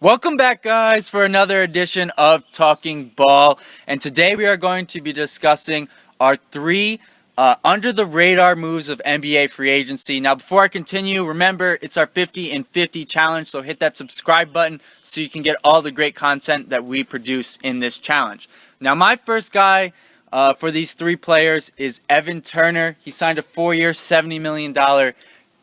Welcome back, guys, for another edition of Talking Ball. And today we are going to be discussing our three under-the-radar moves of NBA free agency. Now, before I continue, remember, it's our 50 and 50 challenge, so hit that subscribe button so you can get all the great content that we produce in this challenge. Now, my first guy for these three players is Evan Turner. He signed a 4-year, $70 million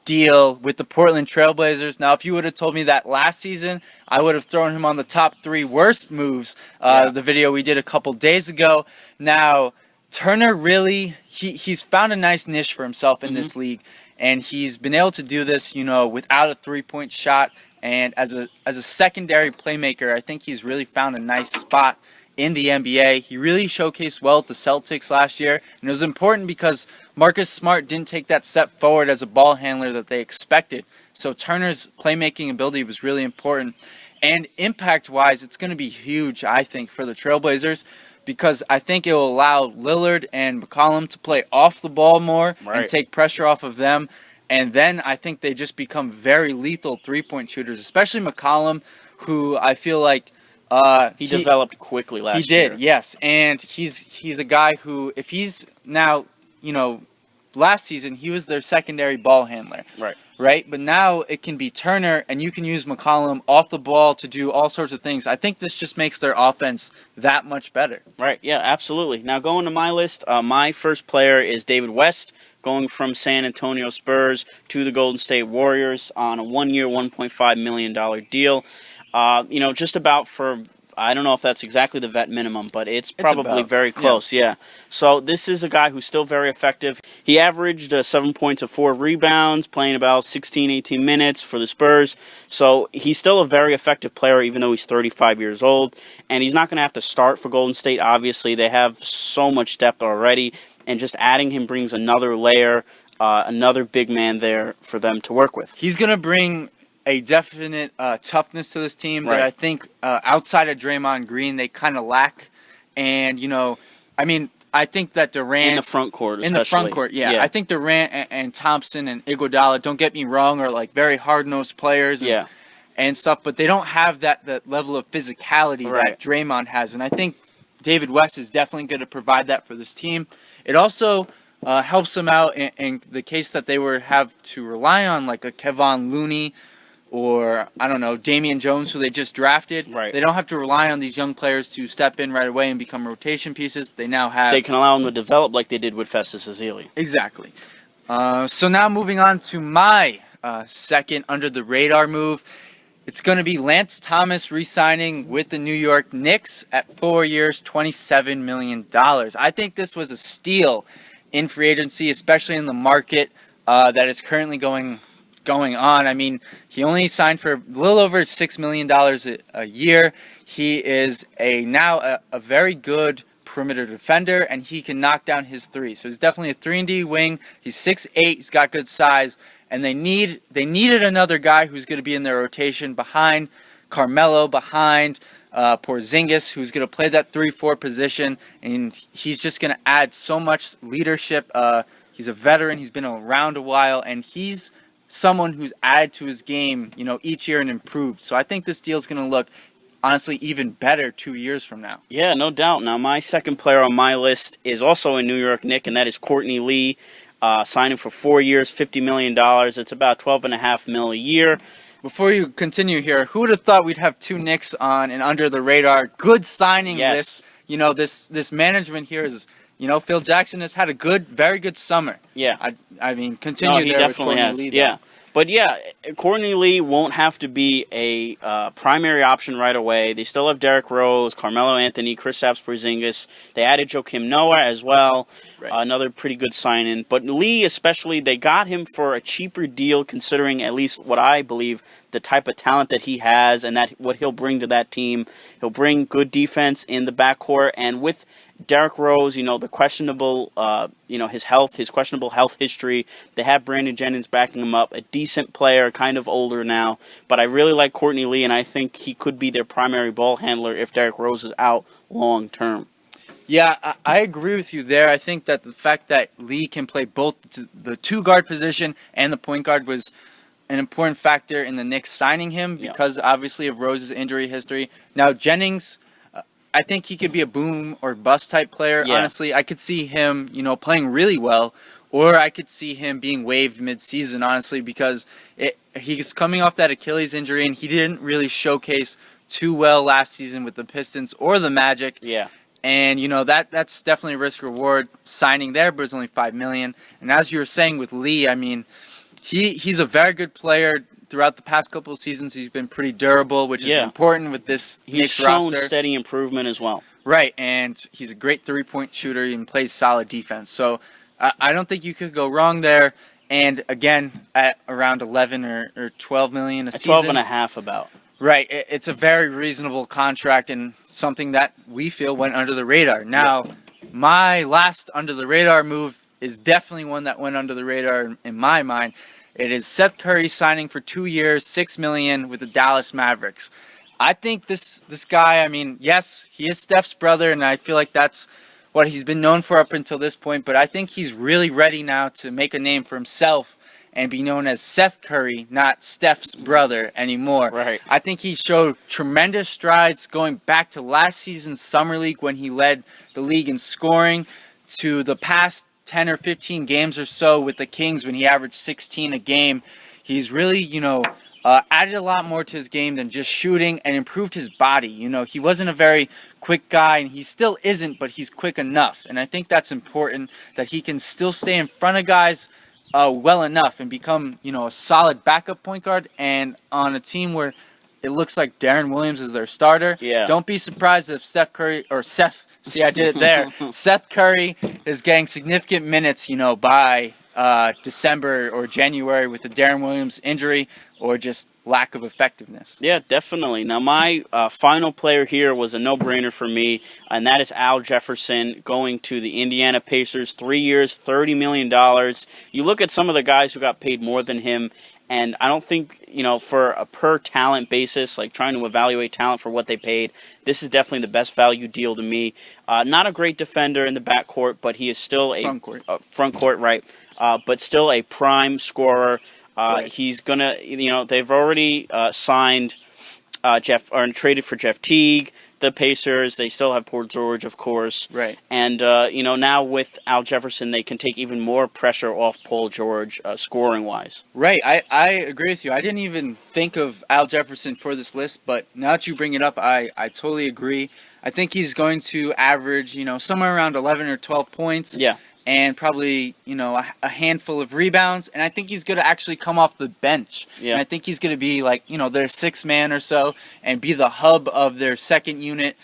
deal with the Portland Trailblazers. Now, if you would have told me that last season, I would have thrown him on the top 3 worst moves, the video we did a couple days ago. Now, Turner really, he's found a nice niche for himself in this league, and he's been able to do this, without a three-point shot, and as a secondary playmaker, I think he's really found a nice spot in the NBA. He really showcased well at the Celtics last year, and it was important because Marcus Smart didn't take that step forward as a ball handler that they expected. So Turner's playmaking ability was really important. And impact-wise, it's going to be huge, I think, for the Trailblazers, because I think it will allow Lillard and McCollum to play off the ball more and take pressure off of them. And then I think they just become very lethal three-point shooters, especially McCollum, who I feel like he developed quickly last year. He did, yes. And he's a guy who, if he's now, last season he was their secondary ball handler. Right? But now it can be Turner, and you can use McCollum off the ball to do all sorts of things. I think this just makes their offense that much better. Right, yeah, absolutely. Now, going to my list, my first player is David West, going from San Antonio Spurs to the Golden State Warriors on a 1-year, $1.5 million deal. Just about for, I don't know if that's exactly the vet minimum, but it's probably very close, yeah. So this is a guy who's still very effective. He averaged 7 points and 4 rebounds, playing about 16, 18 minutes for the Spurs. So he's still a very effective player, even though he's 35 years old. And he's not going to have to start for Golden State, obviously. They have so much depth already, and just adding him brings another layer, another big man there for them to work with. He's going to bring a definite toughness to this team that I think outside of Draymond Green they kind of lack. And I think that Durant in the front court, I think Durant and Thompson and Iguodala, don't get me wrong, are like very hard-nosed players and stuff, but they don't have that level of physicality that Draymond has. And I think David West is definitely going to provide that for this team. It also helps them out in the case that they would have to rely on like a Kevon Looney or, I don't know, Damian Jones, who they just drafted. They don't have to rely on these young players to step in right away and become rotation pieces. They now have... They can allow them to develop like they did with Festus Ezeli. Exactly. So now moving on to my second under-the-radar move. It's going to be Lance Thomas re-signing with the New York Knicks at 4 years, $27 million. I think this was a steal in free agency, especially in the market that is currently going on. I mean, he only signed for a little over $6 million a year. He is now a very good perimeter defender, and he can knock down his three. So he's definitely a 3-and-D wing. He's 6'8", he's got good size, and they needed another guy who's going to be in their rotation behind Carmelo, behind Porzingis, who's going to play that 3-4 position, and he's just going to add so much leadership. He's a veteran, he's been around a while, and he's someone who's added to his game, each year and improved. So I think this deal is going to look, honestly, even better 2 years from now. Yeah, no doubt. Now, my second player on my list is also a New York Knick, and that is Courtney Lee, signing for 4 years, $50 million. It's about $12.5 million a year. Before you continue here, who would have thought we'd have two Knicks on an under-the-radar good signing list? This management here is... Phil Jackson has had a very good summer. Yeah. I mean, continue he there definitely with Courtney has. Lee. Yeah. But yeah, Courtney Lee won't have to be a primary option right away. They still have Derrick Rose, Carmelo Anthony, Kristaps Porzingis. They added Joakim Noah as well. Another pretty good sign-in. But Lee especially, they got him for a cheaper deal considering at least what I believe the type of talent that he has and that what he'll bring to that team. He'll bring good defense in the backcourt, and with Derrick Rose, the questionable, his questionable health history. They have Brandon Jennings backing him up, a decent player, kind of older now. But I really like Courtney Lee, and I think he could be their primary ball handler if Derrick Rose is out long term. Yeah, I agree with you there. I think that the fact that Lee can play both the two guard position and the point guard was an important factor in the Knicks signing him because obviously of Rose's injury history. Now Jennings, I think he could be a boom or bust type player. Yeah. Honestly, I could see him, playing really well, or I could see him being waived mid-season, honestly, because he's coming off that Achilles injury and he didn't really showcase too well last season with the Pistons or the Magic. Yeah. And that's definitely a risk reward signing there, but it's only $5 million. And as you were saying with Lee, I mean, he's a very good player. Throughout the past couple of seasons, he's been pretty durable, which is important with this He's Knicks shown roster. steady improvement as well. Right, and he's a great three-point shooter and plays solid defense. So I don't think you could go wrong there. And again, at around 11 or 12 million a season. 12 and a half about. Right, it's a very reasonable contract and something that we feel went under the radar. Now, my last under the radar move is definitely one that went under the radar in my mind. It is Seth Curry signing for 2 years, $6 million with the Dallas Mavericks. I think this guy, I mean, yes, he is Steph's brother, and I feel like that's what he's been known for up until this point, but I think he's really ready now to make a name for himself and be known as Seth Curry, not Steph's brother anymore. Right. I think he showed tremendous strides going back to last season's Summer League when he led the league in scoring, to the past 10 or 15 games or so with the Kings when he averaged 16 a game. He's really, added a lot more to his game than just shooting and improved his body. He wasn't a very quick guy, and he still isn't, but he's quick enough. And I think that's important, that he can still stay in front of guys well enough and become, a solid backup point guard. And on a team where it looks like Darren Williams is their starter, don't be surprised if Seth Curry, or Seth, see, I did it there. Seth Curry is getting significant minutes, by December or January with the Darren Williams injury or just lack of effectiveness. Yeah, definitely. Now, my final player here was a no-brainer for me, and that is Al Jefferson going to the Indiana Pacers. 3 years, $30 million. You look at some of the guys who got paid more than him, and I don't think, for a per-talent basis, like trying to evaluate talent for what they paid, this is definitely the best value deal to me. Not a great defender in the backcourt, but he is still a... Front court, right. But still a prime scorer. Right. He's going to, they've already signed traded for Jeff Teague, the Pacers. They still have Paul George, of course. Right. And, now with Al Jefferson, they can take even more pressure off Paul George scoring-wise. Right. I agree with you. I didn't even think of Al Jefferson for this list, but now that you bring it up, I totally agree. I think he's going to average, somewhere around 11 or 12 points. Yeah. And probably, a handful of rebounds. And I think he's going to actually come off the bench. Yeah. And I think he's going to be like, their sixth man or so and be the hub of their second unit.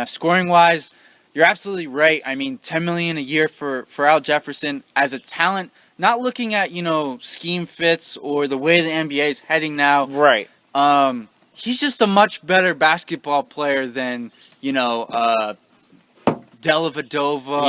Scoring-wise, you're absolutely right. I mean, $10 million a year for Al Jefferson as a talent, not looking at, scheme fits or the way the NBA is heading now. Right. He's just a much better basketball player than, Dellavedova.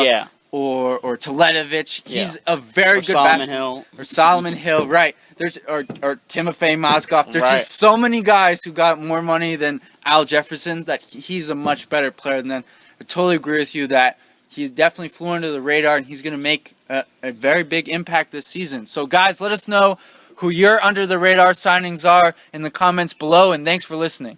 Yeah. Or Teletovic. He's a very good Solomon Hill. Or Solomon Hill, right. There's or Timofey Mozgov. There's just so many guys who got more money than Al Jefferson that he's a much better player than them. I totally agree with you that he's definitely flew under the radar and he's going to make a very big impact this season. So guys, let us know who your under the radar signings are in the comments below, and thanks for listening.